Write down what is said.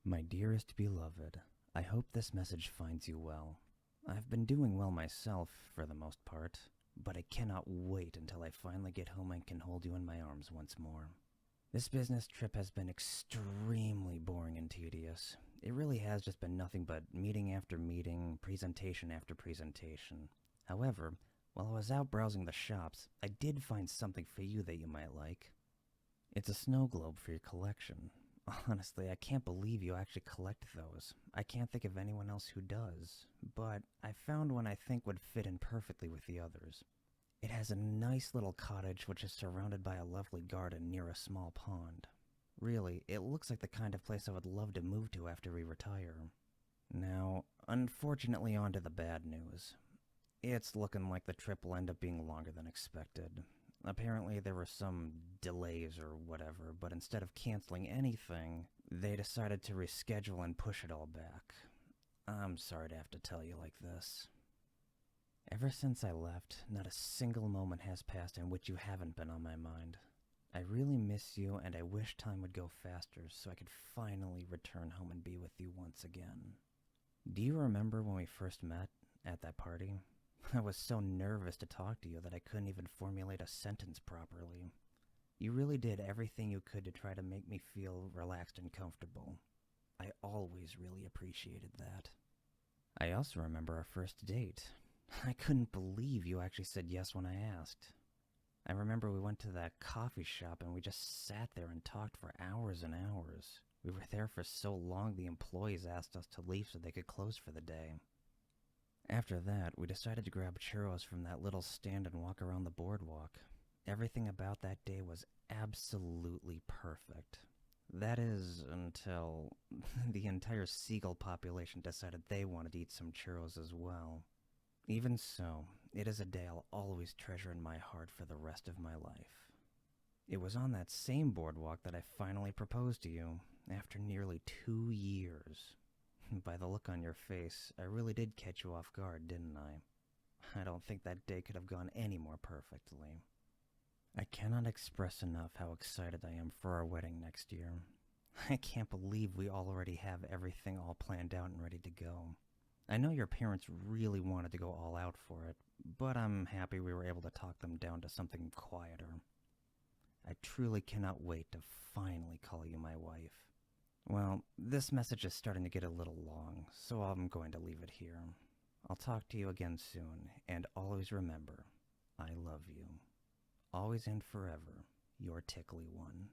My dearest beloved, I hope this message finds you well. I've been doing well myself, for the most part, but I cannot wait until I finally get home and can hold you in my arms once more. This business trip has been extremely boring and tedious. It really has just been nothing but meeting after meeting, presentation after presentation. However, while I was out browsing the shops, I did find something for you that you might like. It's a snow globe for your collection. Honestly, I can't believe you actually collect those. I can't think of anyone else who does, but I found one I think would fit in perfectly with the others. It has a nice little cottage which is surrounded by a lovely garden near a small pond. Really, it looks like the kind of place I would love to move to after we retire. Now, unfortunately, on to the bad news. It's looking like the trip will end up being longer than expected. Apparently there were some delays or whatever, but instead of canceling anything, they decided to reschedule and push it all back. I'm sorry to have to tell you like this. Ever since I left, not a single moment has passed in which you haven't been on my mind. I really miss you, and I wish time would go faster so I could finally return home and be with you once again. Do you remember when we first met at that party? I was so nervous to talk to you that I couldn't even formulate a sentence properly. You really did everything you could to try to make me feel relaxed and comfortable. I always really appreciated that. I also remember our first date. I couldn't believe you actually said yes when I asked. I remember we went to that coffee shop and we just sat there and talked for hours and hours. We were there for so long the employees asked us to leave so they could close for the day. After that, we decided to grab churros from that little stand and walk around the boardwalk. Everything about that day was absolutely perfect. That is, until the entire seagull population decided they wanted to eat some churros as well. Even so, it is a day I'll always treasure in my heart for the rest of my life. It was on that same boardwalk that I finally proposed to you, after nearly 2 years. By the look on your face, I really did catch you off guard, didn't I? I don't think that day could have gone any more perfectly. I cannot express enough how excited I am for our wedding next year. I can't believe we already have everything all planned out and ready to go. I know your parents really wanted to go all out for it, but I'm happy we were able to talk them down to something quieter. I truly cannot wait to finally call you my wife. Well, this message is starting to get a little long, so I'm going to leave it here. I'll talk to you again soon, and always remember, I love you. Always and forever, your tickly one.